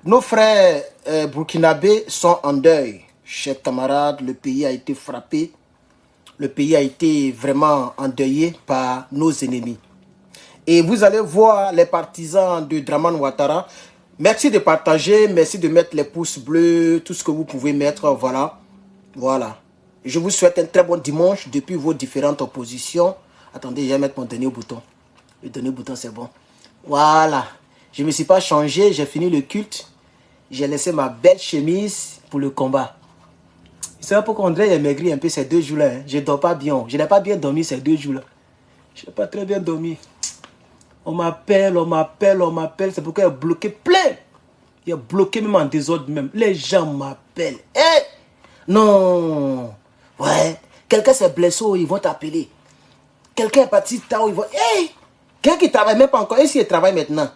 Nos frères burkinabés sont en deuil. Chers camarades, le pays a été frappé. Le pays a été vraiment endeuillé par nos ennemis. Et vous allez voir les partisans de Dramane Ouattara. Merci de partager, merci de mettre les pouces bleus, tout ce que vous pouvez mettre, voilà. Voilà. Je vous souhaite un très bon dimanche depuis vos différentes positions. Attendez, je vais mettre mon dernier bouton. Le dernier bouton, c'est bon. Voilà. Je ne me suis pas changé, j'ai fini le culte. J'ai laissé ma belle chemise pour le combat. C'est un peu qu'André est maigri un peu ces 2 jours-là. Hein. Je ne dors pas bien. Je n'ai pas bien dormi ces 2 jours-là. Je n'ai pas très bien dormi. On m'appelle. C'est pourquoi il est bloqué plein. Il est bloqué même en désordre même. Les gens m'appellent. Hey! Non. Ouais. Quelqu'un s'est blessé, ils vont t'appeler. Quelqu'un est parti tard, ils vont... Hey! Quelqu'un qui ne travaille même pas encore. Et s'il travaille maintenant?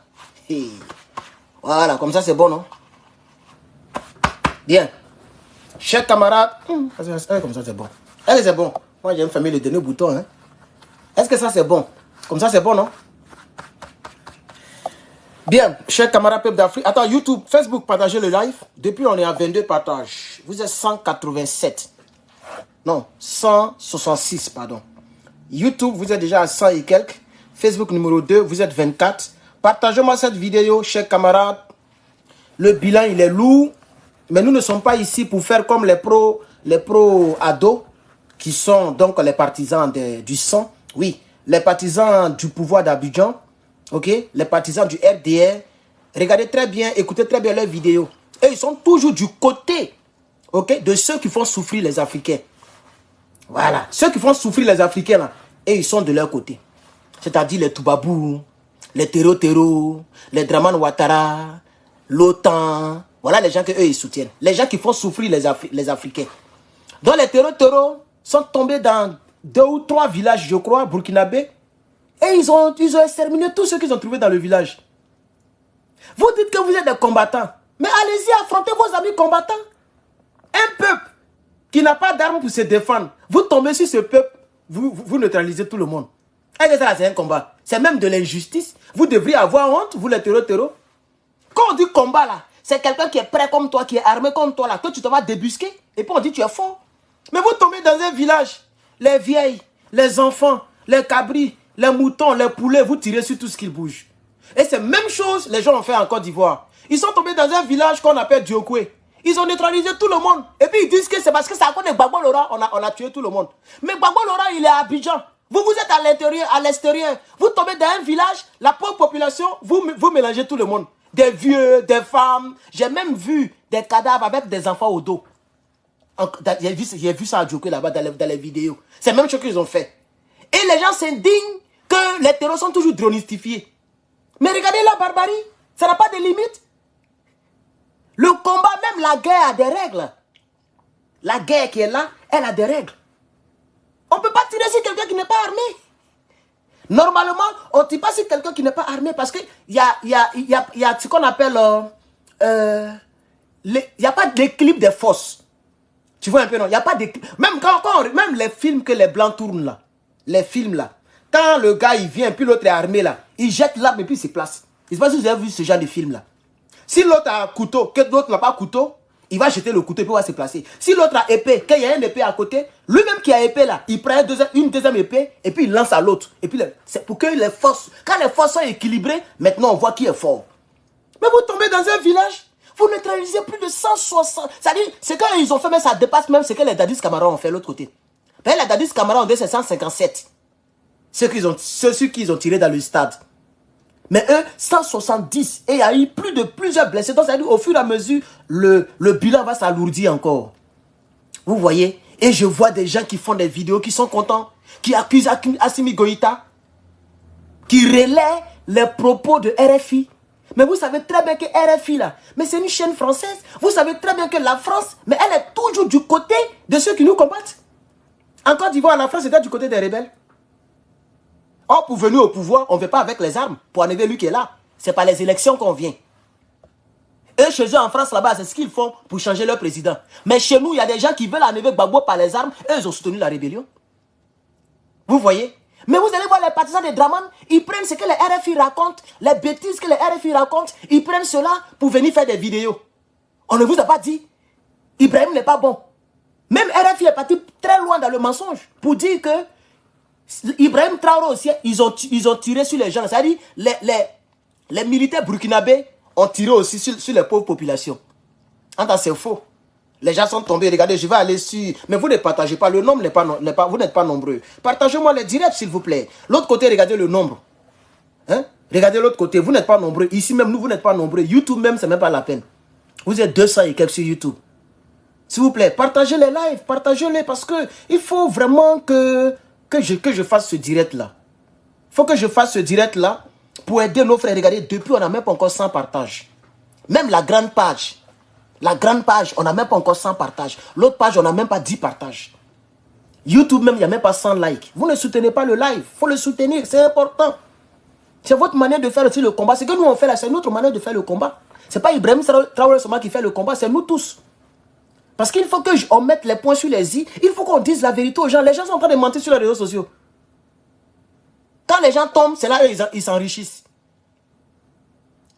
Hey. Voilà, comme ça c'est bon, non? Bien. Chers camarades, comme ça c'est bon. Est-ce que c'est bon? Moi j'ai fermé le dernier bouton. Hein. Est-ce que ça c'est bon? Comme ça c'est bon, non? Bien, chers camarades peuple d'Afrique. Attends, YouTube, Facebook, partagez le live. Depuis on est à 22 partages. Vous êtes 187. Non, 166, pardon. YouTube, vous êtes déjà à 100 et quelques. Facebook numéro 2, vous êtes 24. Partagez-moi cette vidéo, chers camarades. Le bilan, il est lourd. Mais nous ne sommes pas ici pour faire comme les pro-ados, qui sont donc les partisans du sang. Oui, les partisans du pouvoir d'Abidjan, ok, les partisans du RDR. Regardez très bien, écoutez très bien leurs vidéos. Et ils sont toujours du côté, ok, de ceux qui font souffrir les Africains. Voilà, ceux qui font souffrir les Africains, là, et ils sont de leur côté. C'est-à-dire les Toubabou, les Tero, les Dramane Ouattara, l'OTAN... Voilà les gens qu'eux ils soutiennent. Les gens qui font souffrir les Africains. Donc les terreaux sont tombés dans 2 ou 3 villages, je crois, burkinabés. Et ils ont exterminé tous ceux qu'ils ont trouvés dans le village. Vous dites que vous êtes des combattants. Mais allez-y, affrontez vos amis combattants. Un peuple qui n'a pas d'armes pour se défendre. Vous tombez sur ce peuple, vous neutralisez tout le monde. Et ça, c'est un combat. C'est même de l'injustice. Vous devriez avoir honte, vous les terreaux. Quand on dit combat là, c'est quelqu'un qui est prêt comme toi, qui est armé comme toi là. Toi, tu te vas débusquer. Et puis on dit tu es fort. Mais vous tombez dans un village. Les vieilles, les enfants, les cabris, les moutons, les poulets, vous tirez sur tout ce qui bouge. Et c'est la même chose les gens ont fait en Côte d'Ivoire. Ils sont tombés dans un village qu'on appelle Diokwe. Ils ont neutralisé tout le monde. Et puis ils disent que c'est parce que c'est à cause de Gbagbo Lora, on a tué tout le monde. Mais Gbagbo Lora, il est à Abidjan. Vous êtes à l'intérieur, à l'extérieur. Vous tombez dans un village, la pauvre population, vous mélangez tout le monde. Des vieux, des femmes. J'ai même vu des cadavres avec des enfants au dos. J'ai vu ça à Djoko là-bas dans les vidéos. C'est la même chose qu'ils ont fait. Et les gens s'indignent que les terreurs sont toujours dronistifiés. Mais regardez la barbarie. Ça n'a pas de limite. Le combat, même la guerre a des règles. La guerre qui est là, elle a des règles. On ne peut pas tirer sur quelqu'un qui n'est pas armé. Normalement, on ne tire pas sur quelqu'un qui n'est pas armé parce qu'il y a ce qu'on appelle... il n'y a pas d'équilibre des forces. Tu vois un peu, non? Il n'y a pas d'équilibre. Même les films que les Blancs tournent là, les films là, quand le gars il vient, puis l'autre est armé là, il jette l'arme et puis il se place. Je ne sais pas si vous avez vu ce genre de film là. Si l'autre a un couteau, que l'autre n'a pas couteau, il va jeter le couteau et puis il va se placer. Si l'autre a épée, qu'il y a une épée à côté, lui-même qui a épée là, il prend une deuxième épée et puis il lance à l'autre. Et puis c'est pour que les forces, quand les forces sont équilibrées, maintenant on voit qui est fort. Mais vous tombez dans un village, vous neutralisez plus de 160. C'est-à-dire, ce qu'ils ont fait, mais ça dépasse même ce que les Dadis Camara ont fait de l'autre côté. Mais les Dadis Camara ont dit c'est 157. Ceux qu'ils ont tirés dans le stade. Mais eux, 170. Et il y a eu plusieurs blessés. Donc, c'est-à-dire, au fur et à mesure, le bilan va s'alourdir encore. Vous voyez? Et je vois des gens qui font des vidéos, qui sont contents, qui accusent Assimi Goïta, qui relaient les propos de RFI. Mais vous savez très bien que RFI, là, mais c'est une chaîne française. Vous savez très bien que la France, mais elle est toujours du côté de ceux qui nous combattent. En Côte d'Ivoire, la France était du côté des rebelles. Or, pour venir au pouvoir, on ne veut pas avec les armes. Pour enlever lui qui est là. C'est par les élections qu'on vient. Eux, chez eux, en France, là-bas, c'est ce qu'ils font pour changer leur président. Mais chez nous, il y a des gens qui veulent enlever Gbagbo par les armes. Eux, ils ont soutenu la rébellion. Vous voyez? Mais vous allez voir les partisans de Draman, ils prennent ce que les RFI racontent, les bêtises que les RFI racontent, ils prennent cela pour venir faire des vidéos. On ne vous a pas dit, Ibrahim n'est pas bon. Même RFI est parti très loin dans le mensonge pour dire que Ibrahim Traoré aussi, ils ont tiré sur les gens. C'est-à-dire, les militaires burkinabés ont tiré aussi sur les pauvres populations. C'est faux. Les gens sont tombés. Regardez, je vais aller sur... Mais vous ne partagez pas. Le nombre n'est pas... Vous n'êtes pas nombreux. Partagez-moi les directs, s'il vous plaît. L'autre côté, regardez le nombre. Hein? Regardez l'autre côté. Vous n'êtes pas nombreux. Ici même, nous, vous n'êtes pas nombreux. YouTube même, c'est même pas la peine. Vous êtes 200 et quelques sur YouTube. S'il vous plaît, partagez les lives. Partagez-les parce que il faut vraiment que je fasse ce direct-là. Il faut que je fasse ce direct-là pour aider nos frères. Regardez, depuis, on n'a même pas encore 100 partages. Même la grande page. La grande page, on n'a même pas encore 100 partages. L'autre page, on n'a même pas 10 partages. YouTube même, il n'y a même pas 100 likes. Vous ne soutenez pas le live. Il faut le soutenir, c'est important. C'est votre manière de faire aussi le combat. C'est que nous, on fait là, c'est notre manière de faire le combat. Ce n'est pas Ibrahim Traoré seulement qui fait le combat, c'est nous tous. Parce qu'il faut qu'on mette les points sur les i. Il faut qu'on dise la vérité aux gens. Les gens sont en train de mentir sur les réseaux sociaux. Quand les gens tombent, c'est là qu'ils s'enrichissent.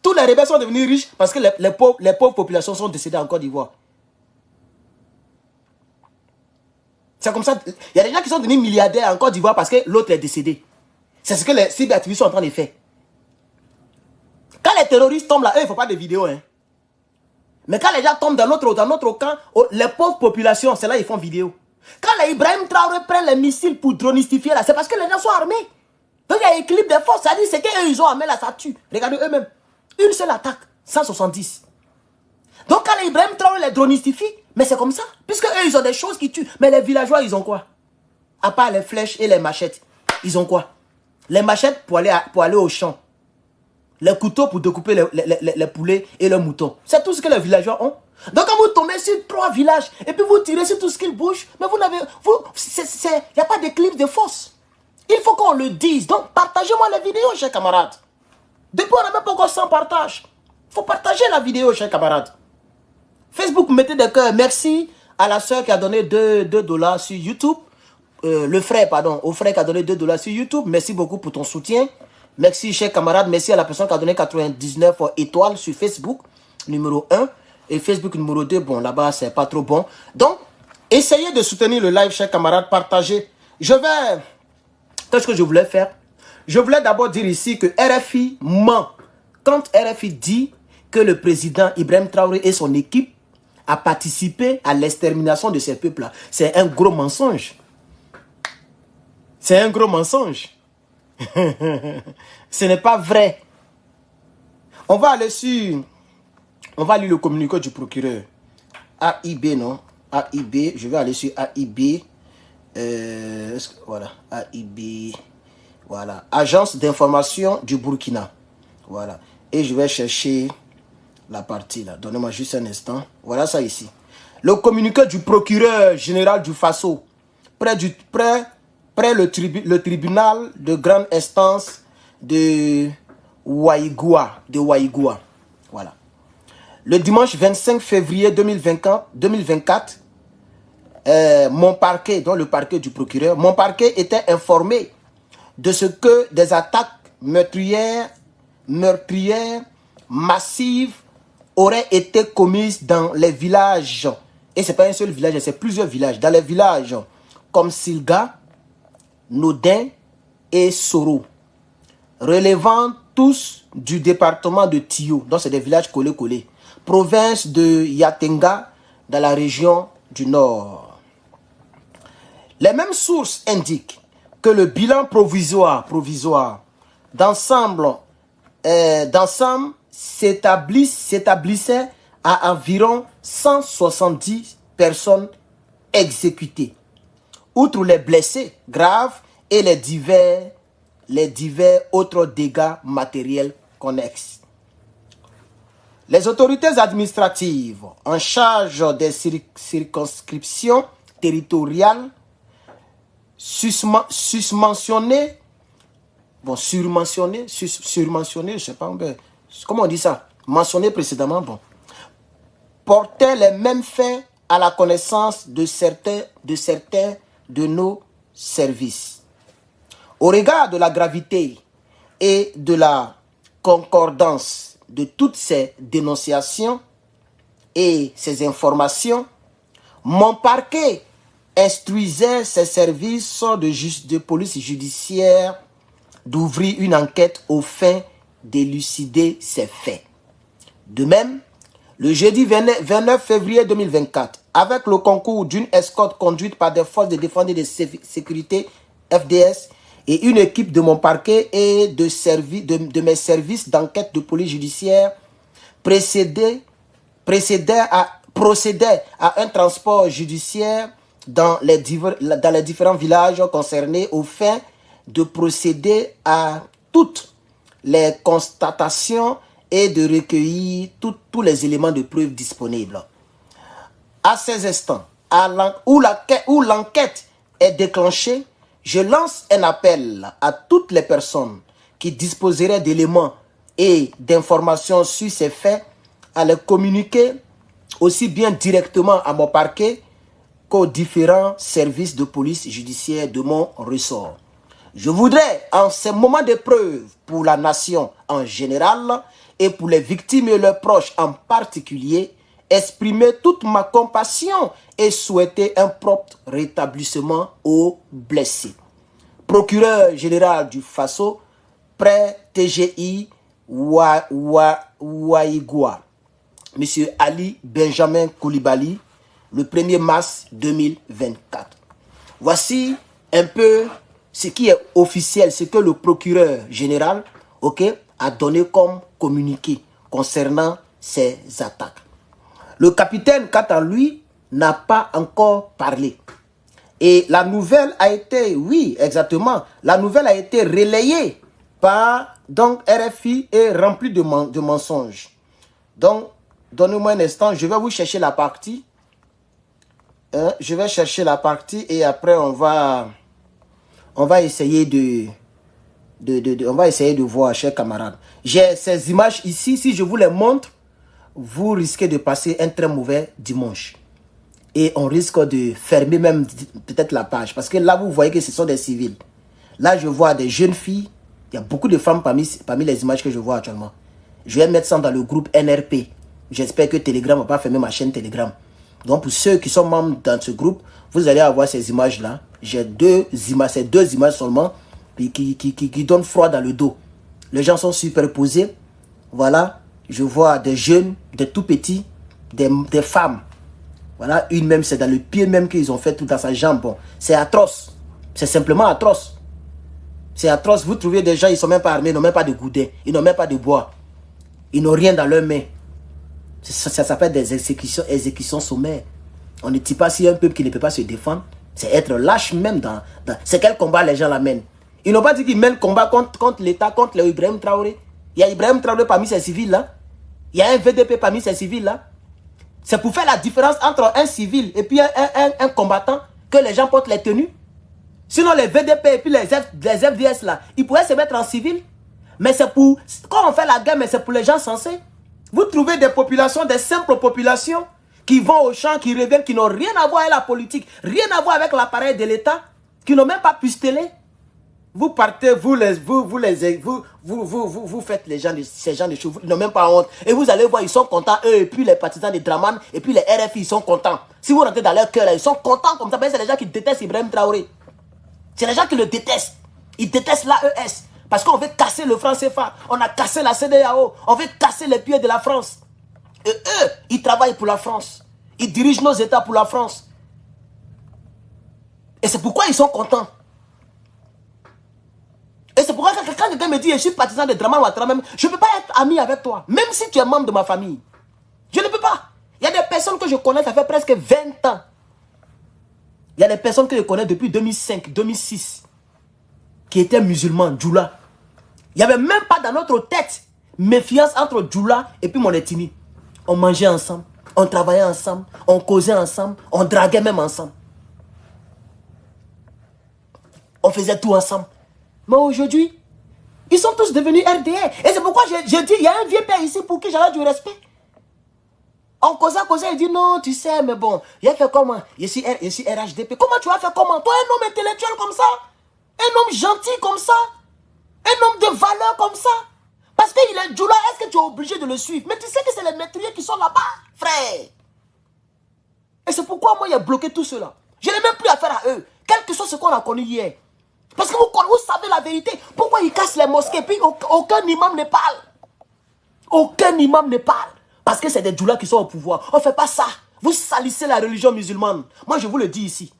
Tous les rebelles sont devenus riches parce que les pauvres populations sont décédées en Côte d'Ivoire. C'est comme ça. Il y a des gens qui sont devenus milliardaires en Côte d'Ivoire parce que l'autre est décédé. C'est ce que les cyberactivistes sont en train de faire. Quand les terroristes tombent là, eux, il ne faut pas de vidéos. Hein. Mais quand les gens tombent dans notre camp, les pauvres populations, c'est là qu'ils font vidéo. Quand les Ibrahim Traoré prennent les missiles pour dronistifier là, c'est parce que les gens sont armés. Donc il y a équilibre des forces. Ça dit c'est qu'eux, ils ont armé là, ça tue. Regardez eux-mêmes. Une seule attaque, 170. Donc quand les Ibrahim Traoré les dronistifient, mais c'est comme ça. Puisque eux, ils ont des choses qui tuent. Mais les villageois, ils ont quoi? À part les flèches et les machettes. Ils ont quoi? Les machettes pour aller au champ. Les couteaux pour découper les poulets et les moutons. C'est tout ce que les villageois ont. Donc quand vous tombez sur 3 villages et puis vous tirez sur tout ce qu'ils bougent, mais vous n'avez... Il n'y a pas d'équilibre de force. Il faut qu'on le dise. Donc partagez-moi la vidéo, chers camarades. Depuis, on n'a même pas encore 100 partages. Il faut partager la vidéo, chers camarades. Facebook, mettez des cœurs. Merci à la soeur qui a donné 2 $ sur YouTube. Le frère, pardon, au frère qui a donné 2 $ sur YouTube. Merci beaucoup pour ton soutien. Merci, chers camarades. Merci à la personne qui a donné 99 étoiles sur Facebook, numéro 1. Et Facebook, numéro 2, bon, là-bas, c'est pas trop bon. Donc, essayez de soutenir le live, chers camarades. Partagez. Qu'est-ce que je voulais faire? Je voulais d'abord dire ici que RFI ment. Quand RFI dit que le président Ibrahim Traoré et son équipe a participé à l'extermination de ces peuples-là, c'est un gros mensonge. C'est un gros mensonge. Ce n'est pas vrai. On va aller sur... On va lire le communiqué du procureur. AIB, non? AIB, je vais aller sur AIB. Voilà, AIB... Voilà, Agence d'information du Burkina. Voilà. Et je vais chercher la partie là. Donnez-moi juste un instant. Voilà ça ici. Le communiqué du procureur général du Faso. Près le tribunal de grande instance de Ouaïgoua. Voilà. Le dimanche 25 février 2024, mon parquet, dans le parquet du procureur, mon parquet était informé de ce que des attaques meurtrières massives auraient été commises dans les villages. Et ce n'est pas un seul village, c'est plusieurs villages. Dans les villages comme Silga, Nodin et Soro, relevant tous du département de Tio. Donc c'est des villages collés. Province de Yatenga, dans la région du Nord. Les mêmes sources indiquent que le bilan provisoire d'ensemble s'établissait à environ 170 personnes exécutées, outre les blessés graves et les divers autres dégâts matériels connexes. Les autorités administratives en charge des circonscriptions territoriales surmentionné, je sais pas, comment on dit ça, mentionné précédemment, bon, portait les mêmes faits à la connaissance de certains de nos services. Au regard de la gravité et de la concordance de toutes ces dénonciations et ces informations, mon parquet instruisait ses services de police judiciaire d'ouvrir une enquête aux fins d'élucider ces faits. De même, le jeudi 29 février 2024, avec le concours d'une escorte conduite par des forces de défense et de sécurité FDS et une équipe de mon parquet et de mes services d'enquête de police judiciaire, procédait à un transport judiciaire dans les différents villages concernés aux fins de procéder à toutes les constatations et de recueillir tous les éléments de preuve disponibles. À ces instants, où l'enquête est déclenchée, je lance un appel à toutes les personnes qui disposeraient d'éléments et d'informations sur ces faits à les communiquer aussi bien directement à mon parquet qu'aux différents services de police judiciaire de mon ressort. Je voudrais, en ces moments d'épreuve pour la nation en général et pour les victimes et leurs proches en particulier, exprimer toute ma compassion et souhaiter un propre rétablissement aux blessés. Procureur général du Faso, près TGI Ouaïgoua, M. Ali Benjamin Koulibaly, le 1er mars 2024. Voici un peu ce qui est officiel, ce que le procureur général a donné comme communiqué concernant ces attaques. Le capitaine, quant à lui, n'a pas encore parlé. Et la nouvelle a été, oui, exactement, la nouvelle a été relayée par RFI et remplie de mensonges. Donc, donnez-moi un instant, je vais vous chercher la partie. Je vais chercher la partie et après on va essayer on va essayer de voir, chers camarades. J'ai ces images ici, si je vous les montre, vous risquez de passer un très mauvais dimanche. Et on risque de fermer même peut-être la page. Parce que là, vous voyez que ce sont des civils. Là, je vois des jeunes filles. Il y a beaucoup de femmes parmi les images que je vois actuellement. Je vais mettre ça dans le groupe NRP. J'espère que Telegram ne va pas fermer ma chaîne Telegram. Donc, pour ceux qui sont membres dans ce groupe, vous allez avoir ces images-là. J'ai ces deux images seulement qui donnent froid dans le dos. Les gens sont superposés. Voilà. Je vois des jeunes, des tout petits, des femmes. Voilà, une même, c'est dans le pied même qu'ils ont fait tout dans sa jambe. Bon, c'est atroce. C'est simplement atroce. C'est atroce. Vous trouvez des gens, ils ne sont même pas armés, ils n'ont même pas de goudin, ils n'ont même pas de bois. Ils n'ont rien dans leurs mains. Ça s'appelle des exécutions sommaires. On ne dit pas si un peuple qui ne peut pas se défendre, c'est être lâche même c'est quel combat les gens l'amènent. Ils n'ont pas dit qu'ils mènent combat contre l'État, contre le Ibrahim Traoré. Il y a Ibrahim Traoré parmi ces civils-là. Il y a un VDP parmi ces civils-là. C'est pour faire la différence entre un civil et puis un combattant que les gens portent les tenues. Sinon, les VDP et puis les FDS, là, ils pourraient se mettre en civil. Mais c'est pour... Quand on fait la guerre, mais c'est pour les gens censés. Vous trouvez des populations, des simples populations qui vont au champ, qui reviennent, qui n'ont rien à voir avec la politique, rien à voir avec l'appareil de l'État, qui n'ont même pas pustellé. Vous partez, vous faites ces gens de choses, ils n'ont même pas honte. Et vous allez voir, ils sont contents, eux, et puis les partisans de Draman, et puis les RFI, ils sont contents. Si vous rentrez dans leur cœur, là, ils sont contents comme ça. C'est les gens qui détestent Ibrahim Traoré. C'est les gens qui le détestent. Ils détestent l'AES. Parce qu'on veut casser le franc CFA. On a cassé la CEDEAO. On veut casser les pieds de la France. Et eux, ils travaillent pour la France. Ils dirigent nos États pour la France. Et c'est pourquoi ils sont contents. Et c'est pourquoi quand quelqu'un me dit je suis partisan de Draman Ouattara, je ne peux pas être ami avec toi. Même si tu es membre de ma famille. Je ne peux pas. Il y a des personnes que je connais, ça fait presque 20 ans. Il y a des personnes que je connais depuis 2005, 2006. Qui étaient musulmans, Djoula. Il n'y avait même pas dans notre tête méfiance entre Djoula et puis mon ethnie. On mangeait ensemble, on travaillait ensemble, on causait ensemble, on draguait même ensemble. On faisait tout ensemble. Mais aujourd'hui, ils sont tous devenus RDR. Et c'est pourquoi je dis, il y a un vieux père ici pour qui j'aurais du respect. On causait, il dit non, tu sais, mais bon, il a fait comment? Je suis RHDP. Comment tu as fait comment? Toi, un homme intellectuel comme ça? Un homme gentil comme ça. Un homme de valeur comme ça. Parce qu'il est Djoula, est-ce que tu es obligé de le suivre? Mais tu sais que c'est les métriers qui sont là-bas, frère. Et c'est pourquoi moi, il a bloqué tout cela. Je n'ai même plus affaire à eux. Quel que soit ce qu'on a connu hier. Parce que vous savez la vérité. Pourquoi ils cassent les mosquées? Puis aucun imam ne parle. Aucun imam ne parle. Parce que c'est des djoulas qui sont au pouvoir. On ne fait pas ça. Vous salissez la religion musulmane. Moi, je vous le dis ici.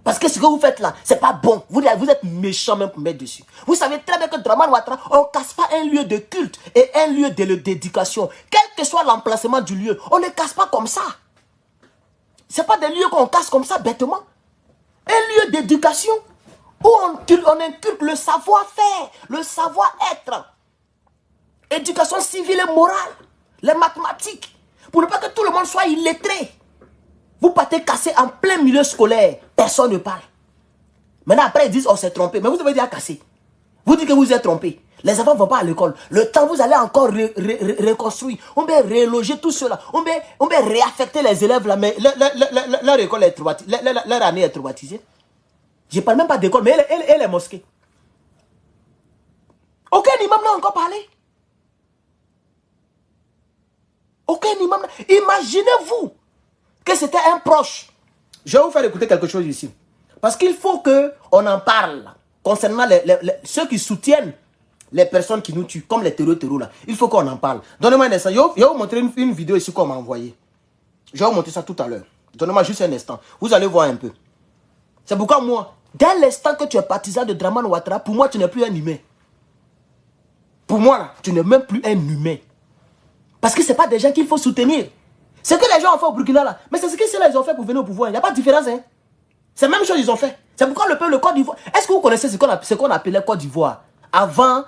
Parce que ce que vous faites là, c'est pas bon. Vous êtes méchant même pour mettre dessus. Vous savez très bien que Dramane Ouattara, on ne casse pas un lieu de culte et un lieu d'éducation. Quel que soit l'emplacement du lieu, on ne casse pas comme ça. Ce n'est pas des lieux qu'on casse comme ça bêtement. Un lieu d'éducation où on inculque le savoir-faire, le savoir-être. Éducation civile et morale, les mathématiques. Pour ne pas que tout le monde soit illettré. Vous partez casser en plein milieu scolaire. Personne ne parle. Maintenant, après, ils disent, on s'est trompé. Mais vous avez déjà cassé. Vous dites que vous êtes trompé. Les enfants ne vont pas à l'école. Le temps, vous allez encore reconstruire. On va reloger tout cela. On va réaffecter les élèves là. Mais leur école est traumatisée. Leur année est traumatisée. Je ne parle même pas d'école, mais elle est mosquée. Aucun imam n'a encore parlé. Aucun imam. Imaginez-vous que c'était un proche. Je vais vous faire écouter quelque chose ici. Parce qu'il faut qu'on en parle concernant ceux qui soutiennent les personnes qui nous tuent, comme les terreaux là. Il faut qu'on en parle. Donnez-moi un instant. Je vais vous montrer une vidéo ici qu'on m'a envoyée. Je vais vous montrer ça tout à l'heure. Donnez-moi juste un instant. Vous allez voir un peu. C'est pourquoi moi, dès l'instant que tu es partisan de Dramane Ouattara, pour moi, tu n'es plus un humain. Pour moi, là, tu n'es même plus un humain. Parce que ce n'est pas des gens qu'il faut soutenir. Ce que les gens ont fait au Burkina là, mais c'est ce que ceux-là ils ont fait pour venir au pouvoir. Il n'y a pas de différence. Hein? C'est la même chose qu'ils ont fait. C'est pourquoi le Côte d'Ivoire. Est-ce que vous connaissez ce qu'on appelait Côte d'Ivoire? Avant,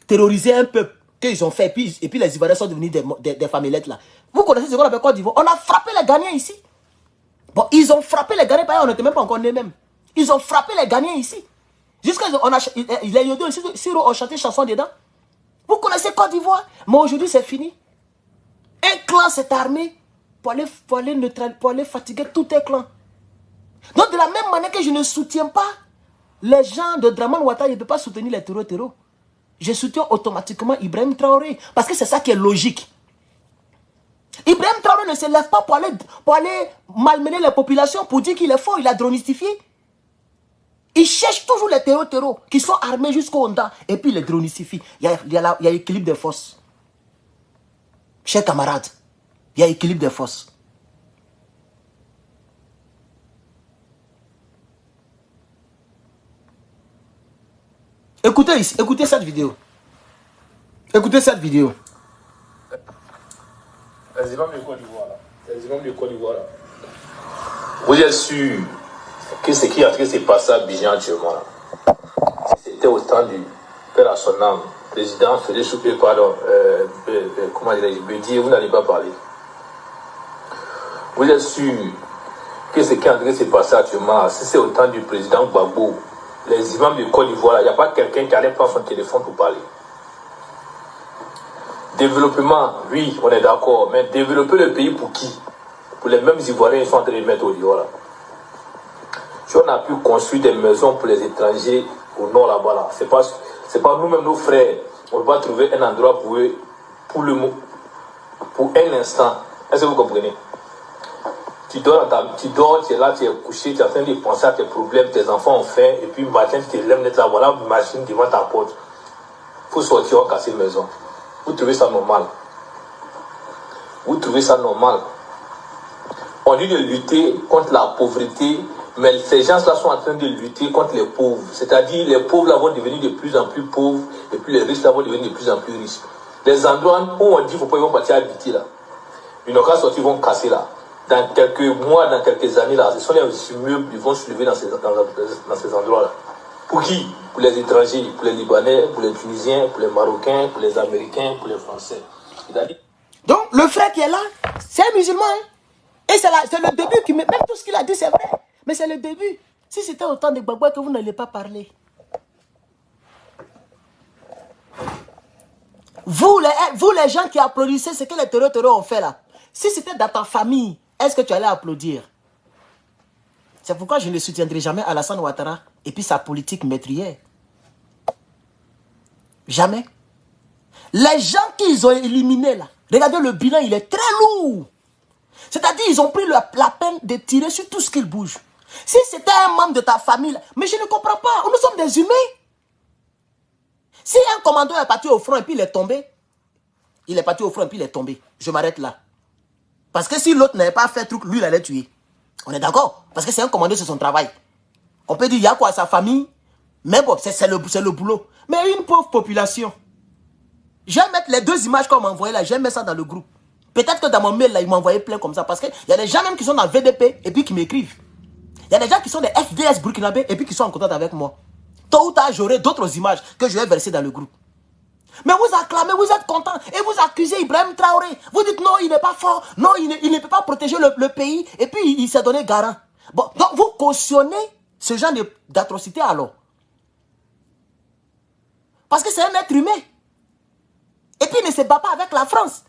terroriser un peuple qu'ils ont fait. Et puis les Ivoiriens sont devenus des famillettes là. Vous connaissez ce qu'on appelle Côte d'Ivoire? On a frappé les Ghanéens ici. Bon, ils ont frappé les Ghanéens, on n'était même pas encore nés même. Ils ont frappé les Ghanéens ici. Jusqu'à les Yodo ici, ont chanté chanson dedans. Vous connaissez Côte d'Ivoire? Mais aujourd'hui, c'est fini. Un clan s'est armé pour aller fatiguer tout un clan. Donc, de la même manière que je ne soutiens pas les gens de Dramane Ouattara, je ne peux pas soutenir les terreaux. Je soutiens automatiquement Ibrahim Traoré. Parce que c'est ça qui est logique. Ibrahim Traoré ne se lève pas pour aller malmener les populations, pour dire qu'il est fort, il a dronistifié. Il cherche toujours les terreaux qui sont armés jusqu'au Honda et puis il les dronistifie. Il y a équilibre des forces. Chers camarades, il y a équilibre des forces. Écoutez ici, écoutez cette vidéo. Écoutez cette vidéo. Les imams du Côte d'Ivoire là. Les imams du Côte d'Ivoire là. Vous êtes sûr que ce qui est en train de se passer à Abidjan actuellement là, c'était au temps du père à son âme, président Félix Soupé, pardon, comment dirais-je, Bédier, vous n'allez pas parler. Vous êtes sûr que ce qui est en train de se passer actuellement, si c'est au temps du président Gbagbo, les imams du Côte d'Ivoire, il n'y a pas quelqu'un qui allait prendre son téléphone pour parler. Développement, oui, on est d'accord, mais développer le pays pour qui? Pour les mêmes Ivoiriens, ils sont en train de mettre au Ivoire. Si on a pu construire des maisons pour les étrangers au nord là-bas, là, c'est pas nous-mêmes, nos frères, on ne va pas trouver un endroit pour eux, pour un instant. Est-ce que vous comprenez? Tu dors, tu es là, tu es couché, tu es en train de penser à tes problèmes, tes enfants ont faim, et puis matin, tu te lèves, là, voilà une machine devant ta porte. Il faut sortir, on va casser une maison. Vous trouvez ça normal? Vous trouvez ça normal? On dit de lutter contre la pauvreté, mais ces gens-là sont en train de lutter contre les pauvres. C'est-à-dire, les pauvres là vont devenir de plus en plus pauvres, et puis les riches là vont devenir de plus en plus riches. Les endroits où on dit qu'il ne faut pas, ils vont partir habiter là. Ils n'ont qu'à sortir, ils vont casser là. Dans quelques mois, dans quelques années là, ce sont les immeubles qui vont se lever dans ces endroits-là. Pour qui? Pour les étrangers, pour les Libanais, pour les Tunisiens, pour les Marocains, pour les Américains, pour les Français. Donc, le frère qui est là, c'est un musulman. Hein? Et c'est le début, même tout ce qu'il a dit, c'est vrai. Mais c'est le début. Si c'était autant de Gbagbo que vous n'allez pas parler. Vous les gens qui applaudissez ce que les terreaux ont fait là, si c'était dans ta famille, est-ce que tu allais applaudir? C'est pourquoi je ne soutiendrai jamais Alassane Ouattara et puis sa politique meurtrière. Jamais. Les gens qu'ils ont éliminés là, regardez le bilan, il est très lourd. C'est-à-dire ils ont pris la peine de tirer sur tout ce qui bouge. Si c'était un membre de ta famille, mais je ne comprends pas, nous sommes des humains. Si un commando est parti au front et puis il est tombé, il est parti au front et puis il est tombé, je m'arrête là. Parce que si l'autre n'avait pas fait truc, lui il allait tuer. On est d'accord? Parce que c'est un commando, c'est son travail. On peut dire, il y a quoi à sa famille? Mais bon, c'est le boulot. Mais une pauvre population. Je vais mettre les 2 images qu'on m'a envoyées là, je vais mettre ça dans le groupe. Peut-être que dans mon mail là, ils m'ont envoyé plein comme ça. Parce qu'il y a des gens même qui sont dans VDP et puis qui m'écrivent. Il y a des gens qui sont des FDS burkinabés et puis qui sont en contact avec moi. Tôt ou tard, j'aurai d'autres images que je vais verser dans le groupe. Mais vous acclamez, vous êtes content et vous accusez Ibrahim Traoré. Vous dites non, il n'est pas fort, non, il ne peut pas protéger le pays et puis il s'est donné garant. Bon, donc vous cautionnez ce genre d'atrocité alors. Parce que c'est un être humain. Et puis il ne se bat pas avec la France.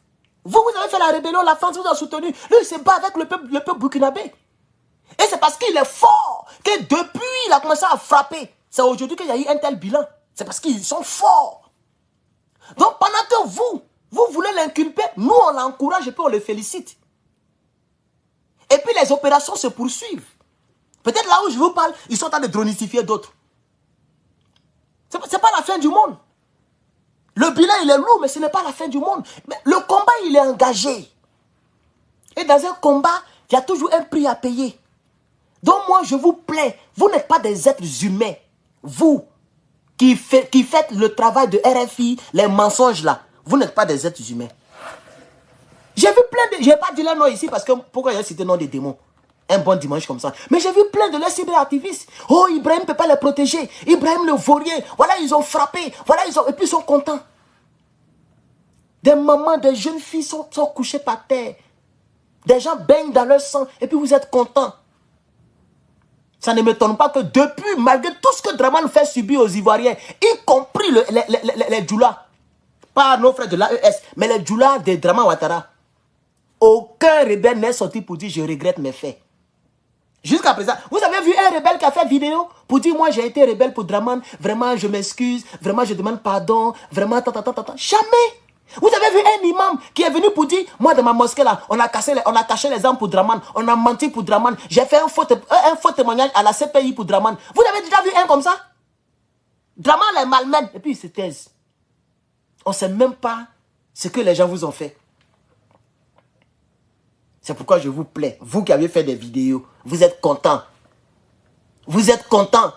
Vous avez fait la rébellion, la France vous a soutenu. Lui, il se bat avec le peuple burkinabé. Et c'est parce qu'il est fort que depuis il a commencé à frapper. C'est aujourd'hui qu'il y a eu un tel bilan. C'est parce qu'ils sont forts. Donc pendant que vous voulez l'inculper, nous on l'encourage et puis on le félicite. Et puis les opérations se poursuivent. Peut-être là où je vous parle, ils sont en train de dronisifier d'autres. C'est pas la fin du monde. Le bilan il est lourd, mais ce n'est pas la fin du monde. Mais le combat il est engagé. Et dans un combat, il y a toujours un prix à payer. Donc moi je vous plains, vous n'êtes pas des êtres humains. Vous qui faites le travail de RFI, les mensonges là, vous n'êtes pas des êtres humains. J'ai vu plein de... Je n'ai pas dit leur nom ici parce que pourquoi j'ai cité le nom des démons? Un bon dimanche comme ça. Mais j'ai vu plein de leurs cyberactivistes. Oh, Ibrahim ne peut pas les protéger. Ibrahim le vaurien. Voilà, ils ont frappé. Voilà, et puis ils sont contents. Des mamans, des jeunes filles sont couchées par terre. Des gens baignent dans leur sang. Et puis vous êtes contents. Ça ne m'étonne pas que depuis, malgré tout ce que Draman fait subir aux Ivoiriens, y compris les Djoula, pas nos frères de l'AES, mais les Djoula de Draman Ouattara, aucun rebelle n'est sorti pour dire je regrette mes faits. Jusqu'à présent, vous avez vu un rebelle qui a fait vidéo pour dire moi j'ai été rebelle pour Draman, vraiment je m'excuse, vraiment je demande pardon, vraiment jamais. Vous avez vu un imam qui est venu pour dire, moi dans ma mosquée là, on a caché les armes pour Draman, on a menti pour Draman, j'ai fait un faux témoignage à la CPI pour Draman. Vous avez déjà vu un comme ça? Draman les malmène et puis il se taise. On ne sait même pas ce que les gens vous ont fait. C'est pourquoi je vous plains, vous qui avez fait des vidéos, vous êtes contents. Vous êtes contents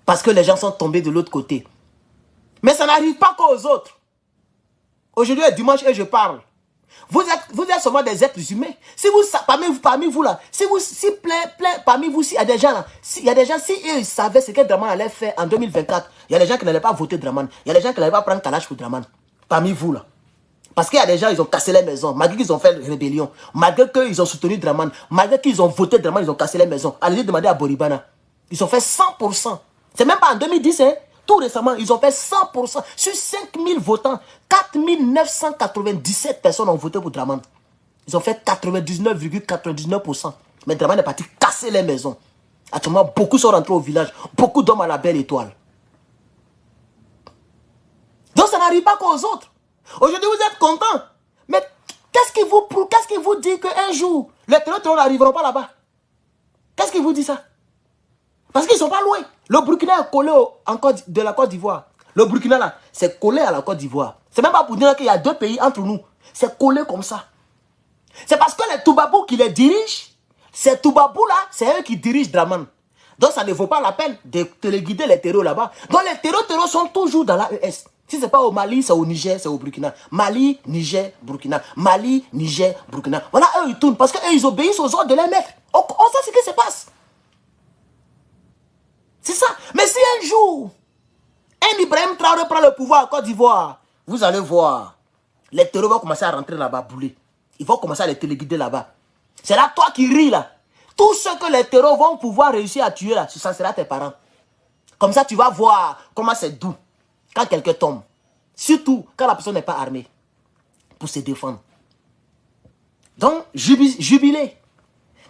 parce que les gens sont tombés de l'autre côté. Mais ça n'arrive pas qu'aux autres. Aujourd'hui est dimanche et je parle. Vous êtes seulement des êtres humains. Si vous, parmi vous là, si parmi vous, s'il y a des gens là, si ils savaient ce que Draman allait faire en 2024, il y a des gens qui n'allaient pas voter Draman. Il y a des gens qui n'allaient pas prendre Kalash pour Draman. Parmi vous là. Parce qu'il y a des gens, ils ont cassé les maisons, malgré qu'ils ont fait une rébellion, malgré qu'ils ont soutenu Draman, malgré qu'ils ont voté Draman, ils ont cassé les maisons. Allez demander à Boribana. Ils ont fait 100%. C'est même pas en 2010, hein. Tout récemment, ils ont fait 100%. Sur 5000 votants, 4997 personnes ont voté pour Draman. Ils ont fait 99,99%. Mais Draman est parti casser les maisons. Actuellement, beaucoup sont rentrés au village. Beaucoup d'hommes à la belle étoile. Donc ça n'arrive pas qu'aux autres. Aujourd'hui, vous êtes contents. Mais qu'est-ce qui vous dit qu'un jour, les terroristes n'arriveront pas là-bas? Qu'est-ce qui vous dit ça? Parce qu'ils ne sont pas loin. Le Burkina est collé de la Côte d'Ivoire. Le Burkina là, c'est collé à la Côte d'Ivoire. C'est même pas pour dire qu'il y a 2 pays entre nous. C'est collé comme ça. C'est parce que les Toubabou qui les dirigent, ces Toubabou là, c'est eux qui dirigent Draman. Donc ça ne vaut pas la peine de téléguider les terreaux là-bas. Donc les terreaux sont toujours dans l'AES. Si ce n'est pas au Mali, c'est au Niger, c'est au Burkina. Mali, Niger, Burkina. Mali, Niger, Burkina. Voilà, eux ils tournent parce qu'eux ils obéissent aux ordres de les maîtres. On sait ce qui se passe. C'est ça. Mais si un jour, un Ibrahim Traoré prend le pouvoir en Côte d'Ivoire, vous allez voir, les terroristes vont commencer à rentrer là-bas, bouler. Ils vont commencer à les téléguider là-bas. C'est là toi qui ris là. Tout ce que les terroristes vont pouvoir réussir à tuer là, ça sera tes parents. Comme ça, tu vas voir comment c'est doux quand quelqu'un tombe. Surtout quand la personne n'est pas armée pour se défendre. Donc, jubilez.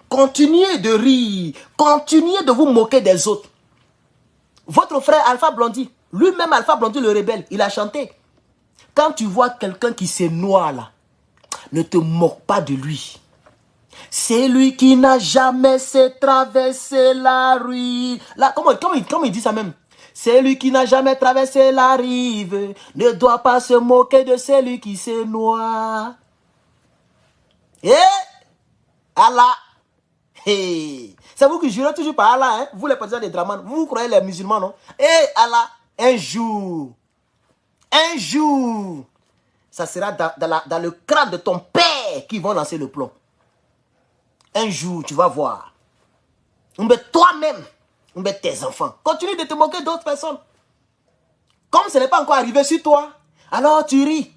Continuez de rire. Continuez de vous moquer des autres. Votre frère Alpha Blondy, lui-même Alpha Blondy le rebelle, il a chanté. Quand tu vois quelqu'un qui se noie là, ne te moque pas de lui. C'est lui qui n'a jamais se traversé la rive. Là, comment il dit ça même? C'est lui qui n'a jamais traversé la rive. Ne doit pas se moquer de celui qui se noie. Eh, Allah. Hey. C'est vous qui jurez toujours par Allah, hein? Vous les partisans des Draman, vous croyez les musulmans, non? Eh, Allah, un jour, ça sera dans le crâne de ton père qu'ils vont lancer le plomb. Un jour, tu vas voir. Toi-même, tes enfants, continue de te moquer d'autres personnes. Comme ce n'est pas encore arrivé sur toi, alors tu ris.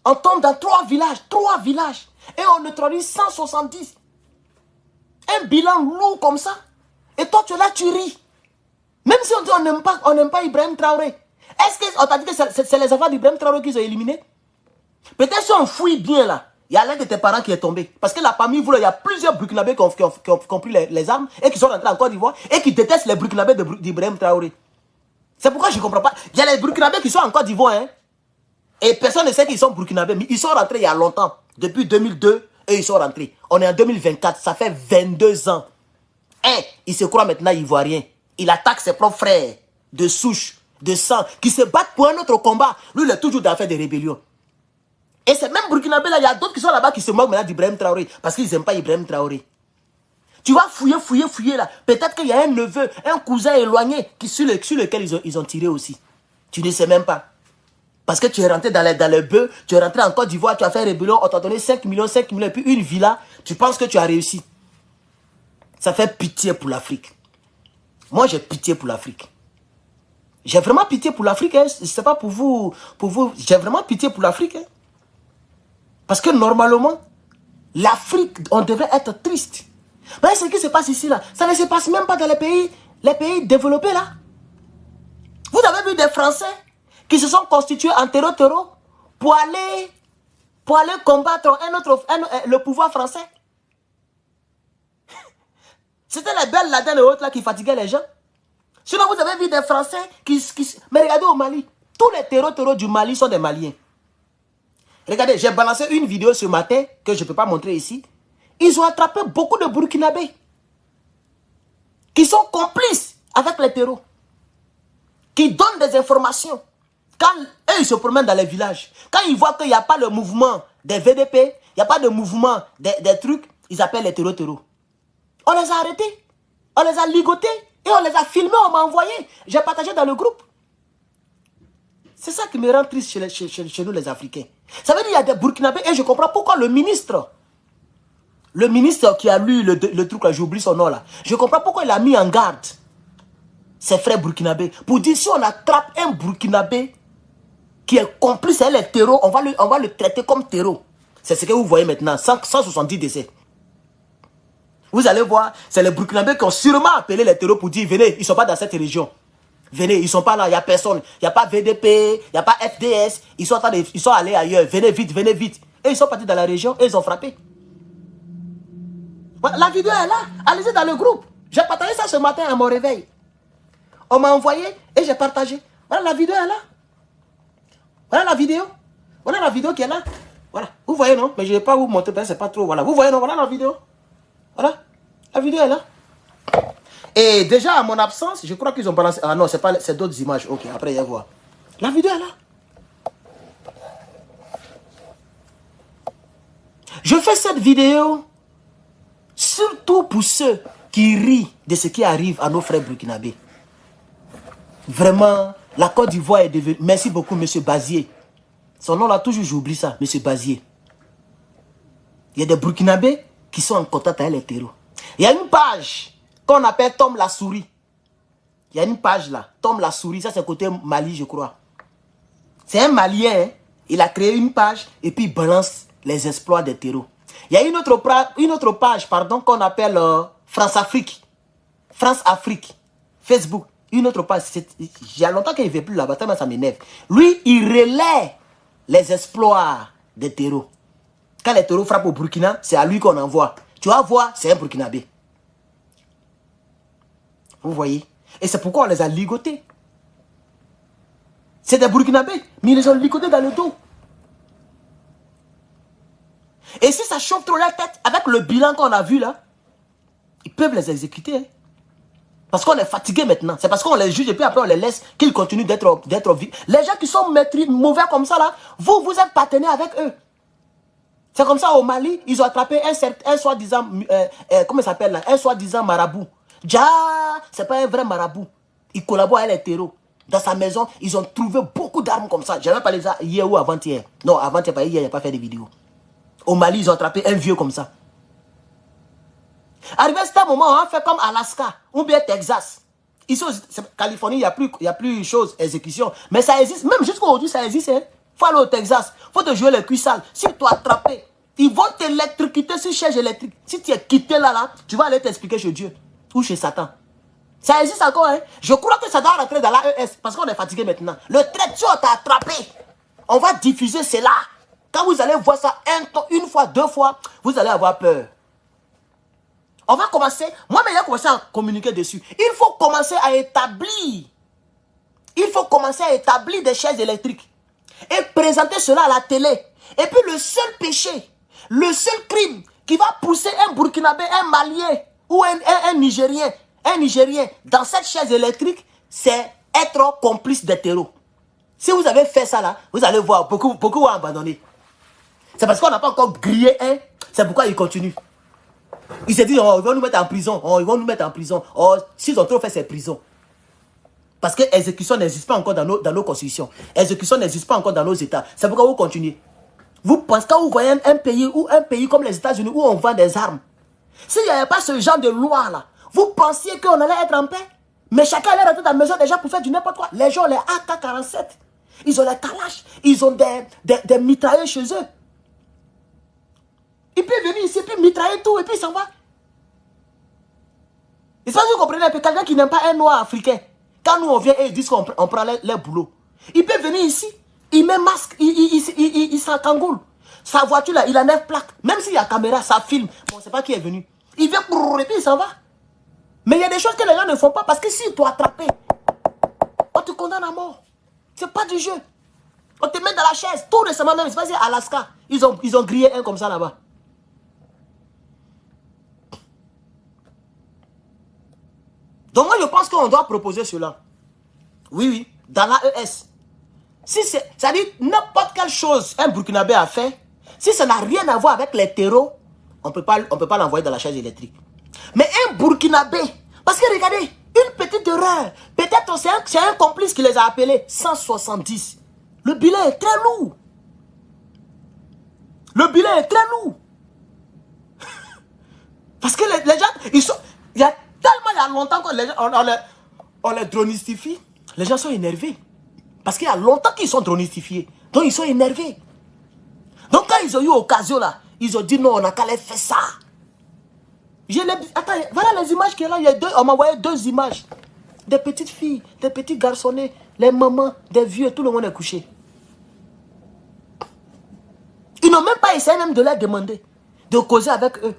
On tombe dans 3 villages, et on neutralise 170. Un bilan lourd comme ça. Et toi, tu es là, tu ris. Même si on dit on n'aime pas Ibrahim Traoré. Est-ce qu'on t'a dit que c'est les enfants d'Ibrahim Traoré qu'ils ont éliminés? Peut-être si on fouille bien là, il y a l'un de tes parents qui est tombé. Parce que là, parmi vous, il y a plusieurs Burkinabés qui ont pris les armes et qui sont rentrés en Côte d'Ivoire et qui détestent les Burkinabés d'Ibrahim Traoré. C'est pourquoi je ne comprends pas. Il y a les Burkinabés qui sont en Côte d'Ivoire, hein, et personne ne sait qu'ils sont Burkinabés. Mais ils sont rentrés il y a longtemps. Depuis 2002, et ils sont rentrés. On est en 2024, ça fait 22 ans. Il se croit maintenant ivoirien. Il attaque ses propres frères de souche, de sang, qui se battent pour un autre combat. Lui, il est toujours dans l'affaire des rébellions. Et c'est même Burkinabé là, il y a d'autres qui sont là-bas qui se moquent maintenant d'Ibrahim Traoré. Parce qu'ils n'aiment pas Ibrahim Traoré. Tu vas fouiller là. Peut-être qu'il y a un neveu, un cousin éloigné sur lequel ils ont tiré aussi. Tu ne sais même pas. Parce que tu es rentré dans le bœuf, tu es rentré en Côte d'Ivoire, tu as fait rébellion, on t'a donné 5 millions, et puis une villa, tu penses que tu as réussi. Ça fait pitié pour l'Afrique. Moi, j'ai pitié pour l'Afrique. J'ai vraiment pitié pour l'Afrique, hein. Je ne sais pas pour vous, j'ai vraiment pitié pour l'Afrique. Hein. Parce que normalement, l'Afrique, on devrait être triste. Mais ce qui se passe ici, là, ça ne se passe même pas dans les pays développés, là. Vous avez vu des Français qui se sont constitués en terreau pour aller combattre le pouvoir français. C'était les belles Laden et autres là qui fatiguaient les gens. Sinon, vous avez vu des Français mais regardez au Mali, tous les terreaux du Mali sont des Maliens. Regardez, j'ai balancé une vidéo ce matin que je ne peux pas montrer ici. Ils ont attrapé beaucoup de Burkinabés qui sont complices avec les terreaux, qui donnent des informations. Quand eux, ils se promènent dans les villages, quand ils voient qu'il n'y a pas le mouvement des VDP, il n'y a pas de mouvement des trucs, ils appellent les terreaux. On les a arrêtés, on les a ligotés et on les a filmés, on m'a envoyé. J'ai partagé dans le groupe. C'est ça qui me rend triste chez nous les Africains. Ça veut dire qu'il y a des Burkinabés et je comprends pourquoi le ministre qui a lu le truc là, j'oublie son nom là, je comprends pourquoi il a mis en garde ses frères Burkinabés pour dire si on attrape un Burkinabé qui est complice avec les terreaux, on va le traiter comme terreau. C'est ce que vous voyez maintenant, 170 décès. Vous allez voir, c'est les Burkinabés qui ont sûrement appelé les terreaux pour dire venez, ils ne sont pas dans cette région. Venez, ils ne sont pas là, il n'y a personne. Il n'y a pas VDP, il n'y a pas FDS. Ils sont allés ailleurs. Venez vite, venez vite. Et ils sont partis dans la région et ils ont frappé. La vidéo est là. Allez-y dans le groupe. J'ai partagé ça ce matin à mon réveil. On m'a envoyé et j'ai partagé. Voilà, la vidéo est là. Voilà la vidéo. Voilà la vidéo qui est là. Voilà. Vous voyez, non? Mais je ne vais pas vous montrer, c'est pas trop. Voilà. Vous voyez, non? Voilà la vidéo. Voilà. La vidéo est là. Et déjà, à mon absence, je crois qu'ils ont balancé... Ah non, c'est d'autres images. Ok, après, il y a voir. La vidéo est là. Je fais cette vidéo surtout pour ceux qui rient de ce qui arrive à nos frères burkinabés. Vraiment, la Côte d'Ivoire est devenue... Merci beaucoup, M. Bazier. Son nom là, toujours j'oublie ça, M. Bazier. Il y a des Burkinabés qui sont en contact avec les terreaux. Il y a une page qu'on appelle Tom la souris. Il y a une page là, Tom la souris, ça c'est côté Mali je crois. C'est un Malien, hein? Il a créé une page et puis il balance les exploits des terreaux. Il y a une autre page qu'on appelle France Afrique. France Afrique, Facebook. Une autre page, il y a longtemps qu'il ne fait plus là-bas, ça m'énerve. Lui, il relaie les exploits des terreaux. Quand les terreaux frappent au Burkina, c'est à lui qu'on envoie. Tu vas voir, c'est un Burkinabé. Vous voyez? Et c'est pourquoi on les a ligotés. C'est des Burkinabés, mais ils les ont ligotés dans le dos. Et si ça chauffe trop la tête, avec le bilan qu'on a vu là, ils peuvent les exécuter. Hein. Parce qu'on est fatigué maintenant. C'est parce qu'on les juge et puis après on les laisse qu'ils continuent d'être vifs. Les gens qui sont mauvais comme ça là, vous êtes partenaires avec eux. C'est comme ça au Mali, ils ont attrapé un soi-disant, comment il s'appelle là, un soi-disant marabout. Dja, c'est pas un vrai marabout. Il collabore avec les terreaux. Dans sa maison, ils ont trouvé beaucoup d'armes comme ça. J'ai même parlé de ça hier ou avant-hier. Non, avant-hier, pas hier, il n'y a pas fait de vidéo. Au Mali, ils ont attrapé un vieux comme ça. Arrivé à ce moment, on a fait comme Alaska ou bien Texas. Ici, en Californie, il n'y a plus chose, exécution. Mais ça existe, même jusqu'à aujourd'hui, ça existe. Il faut aller au Texas, il faut te jouer les cuisses sales. Si tu es attrapé, ils vont t'électrocuter sur chaise électrique. Si tu es quitté là, tu vas aller t'expliquer chez Dieu ou chez Satan. Ça existe encore, hein. Je crois que ça doit rentrer dans l'AES parce qu'on est fatigué maintenant. Le traiteur t'a attrapé. On va diffuser cela. Quand vous allez voir ça une fois, deux fois, vous allez avoir peur. On va commencer, moi-même j'ai commencé à communiquer dessus. Il faut commencer à établir. Il faut commencer à établir des chaises électriques. Et présenter cela à la télé. Et puis le seul péché, le seul crime qui va pousser un Burkinabé, un Malien ou un Nigérien dans cette chaise électrique, c'est être complice des terreaux. Si vous avez fait ça là, vous allez voir, beaucoup vont abandonner. C'est parce qu'on n'a pas encore grillé un, c'est pourquoi ils continuent. Ils se disent, oh, ils vont nous mettre en prison, oh, ils vont nous mettre en prison. Oh, s'ils ont trop fait, c'est prison. Parce que l'exécution n'existe pas encore dans nos constitutions. L'exécution n'existe pas encore dans nos États. C'est pourquoi vous continuez. Vous pensez, quand vous voyez un pays comme les États-Unis où on vend des armes, s'il n'y avait pas ce genre de loi là, vous pensiez qu'on allait être en paix? Mais chacun allait rentrer dans la maison des gens pour faire du n'importe quoi. Les gens ont les AK-47, ils ont les Kalash, ils ont des mitrailleurs chez eux. Il peut venir ici, puis mitrailler tout, et puis il s'en va. Et ça, vous comprenez un peu, quelqu'un qui n'aime pas un noir africain, quand nous on vient et ils disent qu'on prend les boulots, il peut venir ici, il met masque, il s'encangoule. Sa voiture là, il a 9 plaques. Même s'il y a caméra, ça filme. Bon, c'est pas qui est venu. Il vient et puis il s'en va. Mais il y a des choses que les gens ne font pas parce que si tu dois attraper, on te condamne à mort. C'est pas du jeu. On te met dans la chaise. Tout récemment même, c'est pas à Alaska. Ils ont grillé un comme ça là-bas. Donc moi je pense qu'on doit proposer cela. Oui, dans l'AES. Si c'est-à-dire n'importe quelle chose un Burkinabé a fait, si ça n'a rien à voir avec les terreaux, on ne peut pas l'envoyer dans la chaise électrique. Mais un Burkinabé, parce que regardez, une petite erreur, peut-être c'est un complice qui les a appelés, 170. Le bilan est très lourd. Le bilan est très lourd. Parce que les gens, il y a longtemps que les gens, on les dronistifie. Les gens sont énervés. Parce qu'il y a longtemps qu'ils sont dronistifiés. Donc ils sont énervés. Donc quand ils ont eu l'occasion là, ils ont dit non, on n'a qu'à les faire ça. Attends, voilà les images qu'il y a là. On m'a envoyé 2 images. Des petites filles, des petits garçonnets, les mamans, des vieux, tout le monde est couché. Ils n'ont même pas essayé même de leur demander, de causer avec eux.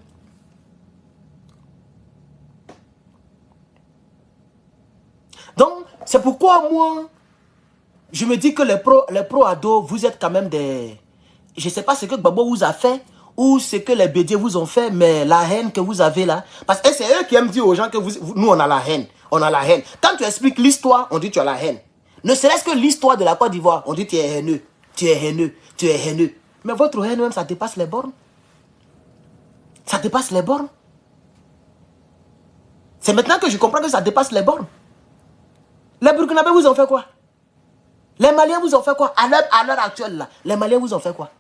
Donc, c'est pourquoi moi, je me dis que les pro-ados, vous êtes quand même des... Je ne sais pas ce que Gbagbo vous a fait, ou ce que les bédiers vous ont fait, mais la haine que vous avez là... Parce que c'est eux qui aiment dire aux gens que nous, on a la haine. On a la haine. Quand tu expliques l'histoire, on dit tu as la haine. Ne serait-ce que l'histoire de la Côte d'Ivoire, on dit tu es haineux, tu es haineux, tu es haineux. Mais votre haine même, ça dépasse les bornes. Ça dépasse les bornes. C'est maintenant que je comprends que ça dépasse les bornes. Les Burkinabés vous ont fait quoi? Les Maliens vous ont fait quoi? À l'heure actuelle, là, les Maliens vous ont fait quoi?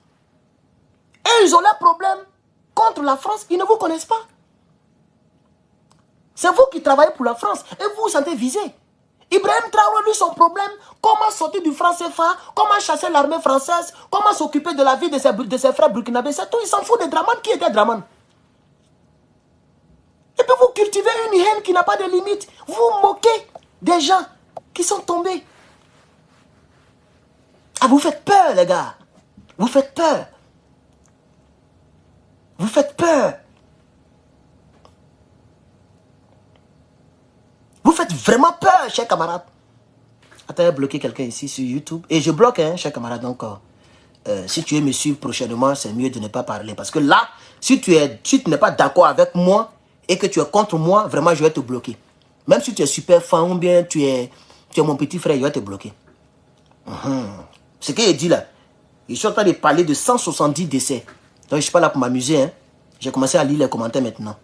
Et ils ont leurs problèmes contre la France. Ils ne vous connaissent pas. C'est vous qui travaillez pour la France. Et vous vous sentez visé. Ibrahim Traoré, lui, son problème, comment sortir du franc CFA, comment chasser l'armée française, comment s'occuper de la vie de ses frères burkinabés, c'est tout. Il s'en fout de Draman. Qui était Draman? Et puis vous cultivez une haine qui n'a pas de limite. Vous moquez des gens qui sont tombés. Ah, vous faites peur, les gars. Vous faites peur. Vous faites peur. Vous faites faites vraiment peur, chers camarades. Attends, j'ai bloqué quelqu'un ici sur YouTube. Et je bloque, hein, chers camarades. Donc, si tu veux me suivre prochainement, c'est mieux de ne pas parler. Parce que là, si tu n'es pas d'accord avec moi et que tu es contre moi, vraiment, je vais te bloquer. Même si tu es super fan ou bien tu es mon petit frère, je vais te bloquer. Ce qu'il dit là, je suis en train de parler de 170 décès. Donc, je ne suis pas là pour m'amuser. Hein. J'ai commencé à lire les commentaires maintenant.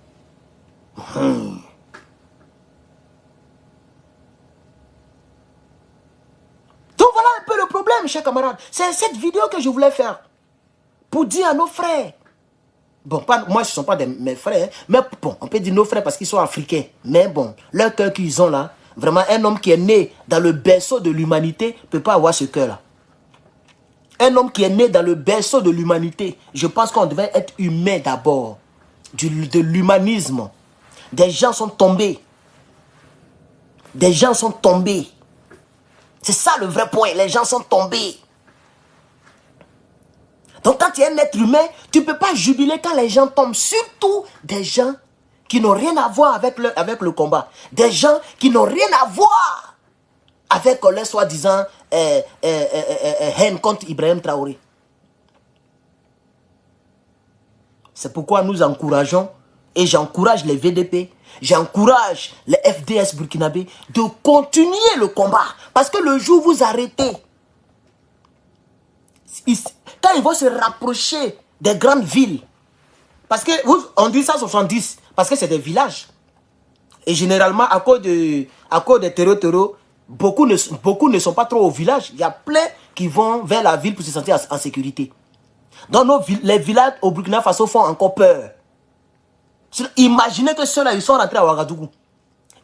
Donc voilà un peu le problème, chers camarades. C'est cette vidéo que je voulais faire. Pour dire à nos frères. Bon, pas, moi, ce ne sont pas mes frères. Mais bon, on peut dire nos frères parce qu'ils sont africains. Mais bon, leur cœur qu'ils ont là, vraiment, un homme qui est né dans le berceau de l'humanité ne peut pas avoir ce cœur-là. Un homme qui est né dans le berceau de l'humanité, je pense qu'on devait être humain d'abord. De l'humanisme. Des gens sont tombés. Des gens sont tombés. C'est ça le vrai point. Les gens sont tombés. Donc quand tu es un être humain, tu ne peux pas jubiler quand les gens tombent. Surtout des gens qui n'ont rien à voir avec le combat. Des gens qui n'ont rien à voir avec les soi-disant haine contre Ibrahim Traoré. C'est pourquoi nous encourageons, et j'encourage les VDP, j'encourage les FDS burkinabés de continuer le combat. Parce que le jour où vous arrêtez, quand ils vont se rapprocher des grandes villes, parce que on dit 170, parce que c'est des villages. Et généralement, à cause des terreaux, beaucoup ne sont pas trop au village. Il y a plein qui vont vers la ville pour se sentir en sécurité. Donc les villages au Burkina Faso font encore peur. Imaginez que ceux-là, ils sont rentrés à Ouagadougou.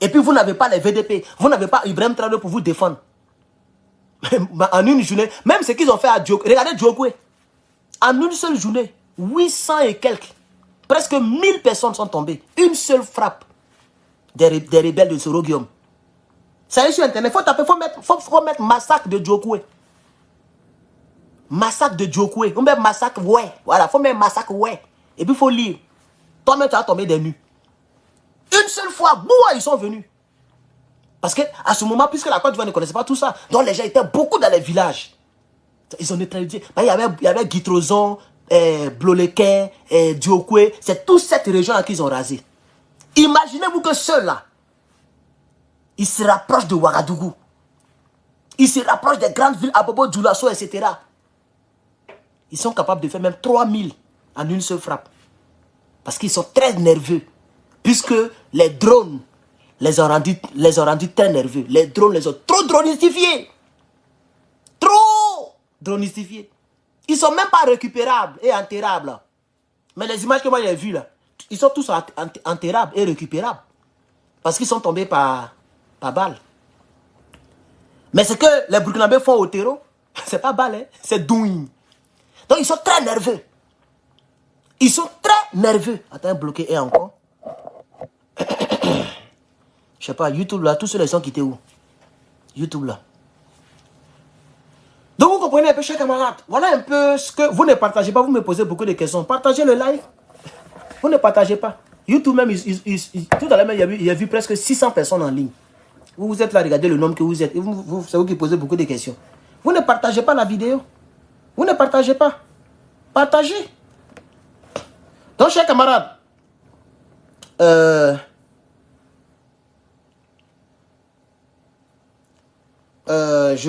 Et puis vous n'avez pas les VDP, vous n'avez pas Ibrahim Traoré pour vous défendre. En une journée, même ce qu'ils ont fait à Djokwe, regardez Djokwe. En une seule journée, 800 et quelques, presque 1000 personnes sont tombées. Une seule frappe des rebelles de Sorogium. Ça y est sur internet, faut mettre massacre de Djokwe. Massacre de Djokwe. On met massacre, ouais. Voilà, faut mettre massacre, ouais. Et puis il faut lire. Toi-même, tu as tombé des nues. Une seule fois, boum, ils sont venus. Parce qu'à ce moment, puisque la Côte d'Ivoire ne connaissait pas tout ça, donc les gens étaient beaucoup dans les villages. Ils ont neutralisé. Il y avait Guitrozon, Blolequin, Djokwe. C'est toute cette région qu'ils ont rasé. Imaginez-vous que ceux-là, ils se rapprochent de Ouagadougou. Ils se rapprochent des grandes villes, Abobo, Djoulasso, etc. Ils sont capables de faire même 3000 en une seule frappe. Parce qu'ils sont très nerveux. Puisque les drones les ont rendus très nerveux. Les drones les ont trop dronistifiés. Trop dronistifiés. Ils ne sont même pas récupérables et enterrables. Mais les images que moi j'ai vues là, ils sont tous enterrables et récupérables. Parce qu'ils sont tombés par balle. Mais ce que les Burkinabés font au terreau, c'est pas balle, hein, c'est douille. Donc ils sont très nerveux. Ils sont très nerveux. Attends, bloqué et encore. Je sais pas, YouTube là, tous ceux-là sont quittés où? YouTube là. Donc vous comprenez un peu, chers camarades. Voilà un peu ce que vous ne partagez pas. Vous me posez beaucoup de questions. Partagez le live. Vous ne partagez pas. YouTube même, tout à l'heure, il y a vu presque 600 personnes en ligne. Vous êtes là, regardez le nombre que vous êtes. C'est vous qui posez beaucoup de questions. Vous ne partagez pas la vidéo. Vous ne partagez pas. Partagez. Donc, chers camarades, je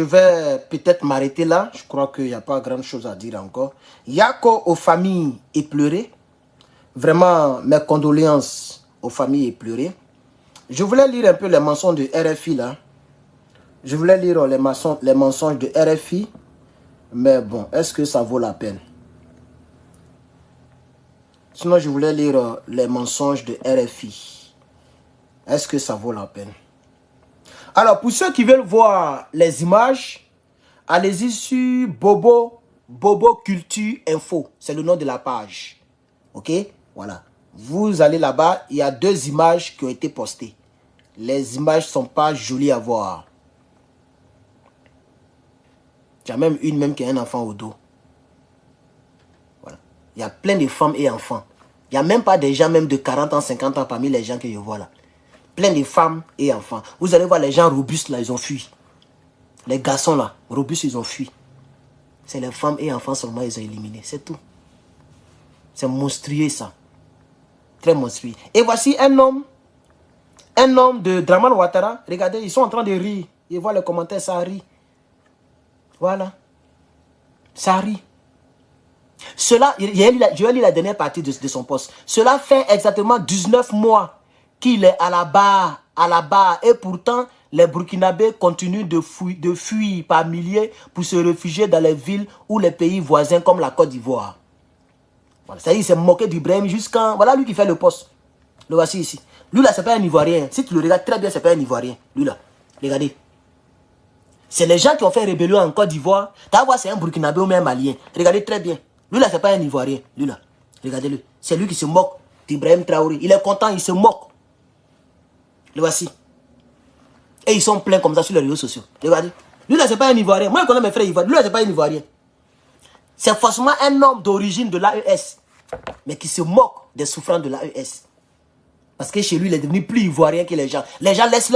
vais peut-être m'arrêter là. Je crois qu'il n'y a pas grand chose à dire encore. Yako aux familles éplorées. Vraiment, mes condoléances aux familles éplorées. Je voulais lire un peu les mensonges de RFI là. Je voulais lire les mensonges de RFI. Mais bon, est-ce que ça vaut la peine? Sinon, je voulais lire les mensonges de RFI. Est-ce que ça vaut la peine? Alors, pour ceux qui veulent voir les images, allez-y sur Bobo Culture Info. C'est le nom de la page. Ok? Voilà. Vous allez là-bas, il y a 2 images qui ont été postées. Les images ne sont pas jolies à voir. Il y a même une qui a un enfant au dos. Voilà. Il y a plein de femmes et enfants. Il n'y a même pas des gens même de 40 ans, 50 ans parmi les gens que je vois là. Plein de femmes et enfants. Vous allez voir les gens robustes là, ils ont fui. Les garçons là, robustes, ils ont fui. C'est les femmes et enfants seulement, ils ont éliminé. C'est tout. C'est monstrueux ça. Très monstrueux. Et voici un homme de Draman Ouattara. Regardez, ils sont en train de rire. Ils voient les commentaires, ça rit. Voilà. Ça rit. Cela, je vais lire la dernière partie de son poste. Cela fait exactement 19 mois qu'il est à la barre. Et pourtant, les Burkinabés continuent de fuir par milliers pour se réfugier dans les villes ou les pays voisins comme la Côte d'Ivoire. Voilà, ça y est, il s'est moqué d'Ibrahim jusqu'à... Voilà lui qui fait le poste. Le voici ici. Lui là, c'est pas un Ivoirien. Si tu le regardes très bien, c'est pas un Ivoirien. Lui là, regardez. C'est les gens qui ont fait rébellion en Côte d'Ivoire. Tu vas voir, c'est un Burkinabé ou même un Malien. Regardez très bien. Lui là, c'est pas un Ivoirien. Lui là, regardez-le. C'est lui qui se moque d'Ibrahim Traoré. Il est content, il se moque. Le voici. Et ils sont pleins comme ça sur les réseaux sociaux. Regardez. Lui là, c'est pas un Ivoirien. Moi, je connais mes frères Ivoiriens. Lui là, c'est pas un Ivoirien. C'est forcément un homme d'origine de l'AES. Mais qui se moque des souffrants de l'AES. Parce que chez lui, il est devenu plus ivoirien que les gens. Les gens laissent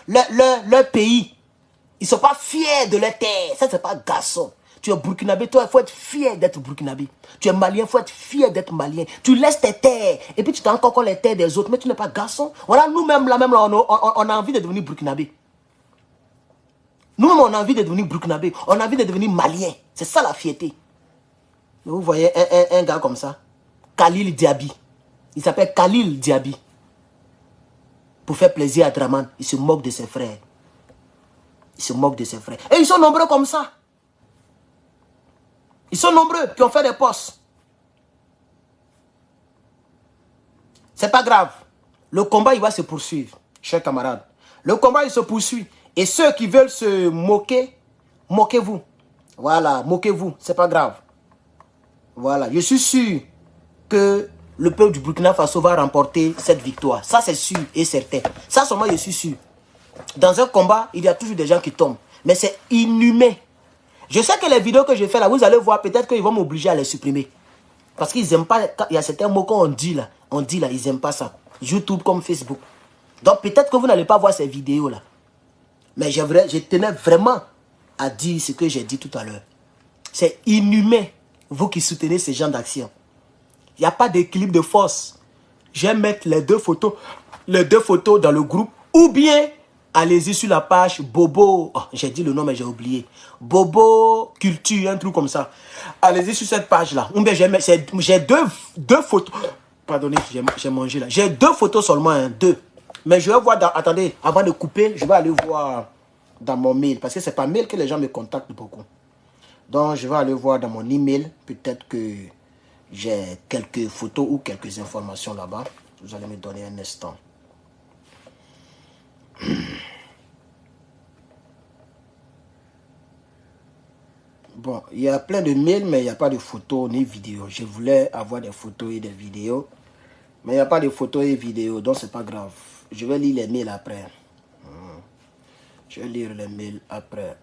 leur pays. Ils ne sont pas fiers de leur terre. Ça, c'est pas garçon. Tu es burkinabé, toi, il faut être fier d'être burkinabé. Tu es malien, il faut être fier d'être malien. Tu laisses tes terres. Et puis tu t'as encore les terres des autres, mais tu n'es pas garçon. Voilà, nous-mêmes, là, on a envie de devenir burkinabé. Nous-mêmes, on a envie de devenir burkinabé. On a envie de devenir malien. C'est ça la fierté. Mais vous voyez un gars comme ça, Khalil Diaby. Il s'appelle Khalil Diaby. Pour faire plaisir à Draman, il se moque de ses frères. Il se moque de ses frères. Et ils sont nombreux comme ça. Ils sont nombreux qui ont fait des postes. C'est pas grave. Le combat, il va se poursuivre, chers camarades. Le combat, il se poursuit. Et ceux qui veulent se moquer, moquez-vous. Voilà, moquez-vous. C'est pas grave. Voilà, je suis sûr que le peuple du Burkina Faso va remporter cette victoire. Ça, c'est sûr et certain. Ça, seulement, je suis sûr. Dans un combat, il y a toujours des gens qui tombent. Mais c'est inhumain. Je sais que les vidéos que je fais là, vous allez voir, peut-être qu'ils vont m'obliger à les supprimer. Parce qu'ils n'aiment pas, il y a certains mots qu'on dit là, ils n'aiment pas ça. YouTube comme Facebook. Donc peut-être que vous n'allez pas voir ces vidéos là. Mais je tenais vraiment à dire ce que j'ai dit tout à l'heure. C'est inhumain, vous qui soutenez ces gens d'action. Il n'y a pas d'équilibre de force. Je vais mettre les deux photos dans le groupe. Ou bien, allez-y sur la page Bobo. Oh, j'ai dit le nom mais j'ai oublié. Bobo Culture, un truc comme ça. Allez-y sur cette page-là. Ou bien j'ai deux photos. Pardonnez, j'ai mangé là. J'ai deux photos seulement, hein, deux. Mais je vais voir, attendez, avant de couper, je vais aller voir dans mon mail. Parce que c'est par mail que les gens me contactent beaucoup. Donc, je vais aller voir dans mon email. Peut-être que j'ai quelques photos ou quelques informations là-bas. Vous allez me donner un instant. Bon, il y a plein de mails, mais il n'y a pas de photos ni vidéos. Je voulais avoir des photos et des vidéos. Mais il n'y a pas de photos et vidéos, donc c'est pas grave. Je vais lire les mails après. Je vais lire les mails après.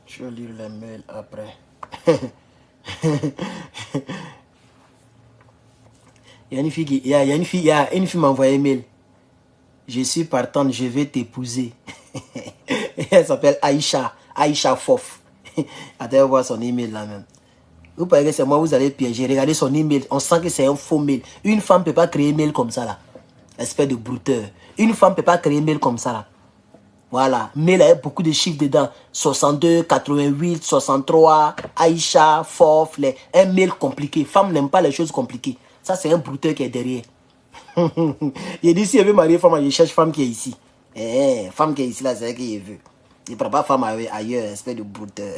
Je vais lire les mails après. Il y a une fille qui m'a envoyé un mail. Je suis partante, je vais t'épouser. Elle s'appelle Aïcha Fof. Attendez voir son email là même. Vous pensez que c'est moi, vous allez piéger. Regardez son email, on sent que c'est un faux mail. Une femme ne peut pas créer un mail comme ça là. Espèce de brouteur. Une femme ne peut pas créer un mail comme ça là. Voilà, mail avec beaucoup de chiffres dedans. 62, 88, 63, Aïcha, Fof, un mail compliqué. Femme n'aime pas les choses compliquées. Ça c'est un brouteur qui est derrière. Il dit si elle veut marier femme, je cherche femme qui est ici. Femme qui est ici là, c'est elle qui veut. Il ne prend pas femme ailleurs, espèce de brouteur.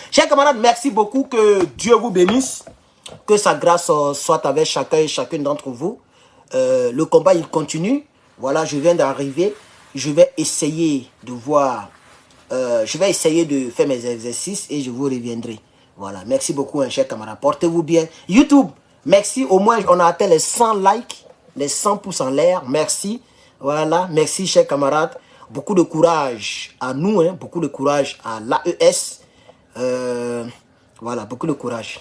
Chers camarades, merci beaucoup. Que Dieu vous bénisse. Que sa grâce soit avec chacun et chacune d'entre vous. Le combat, il continue. Voilà, je viens d'arriver. Je vais essayer de voir. Je vais essayer de faire mes exercices et je vous reviendrai. Voilà, merci beaucoup, hein, chers camarades. Portez-vous bien. YouTube, merci. Au moins, on a atteint les 100 likes, les 100 pouces en l'air. Merci. Voilà, merci, chers camarades. Beaucoup de courage à nous, hein, beaucoup de courage à l'AES. Voilà, beaucoup de courage.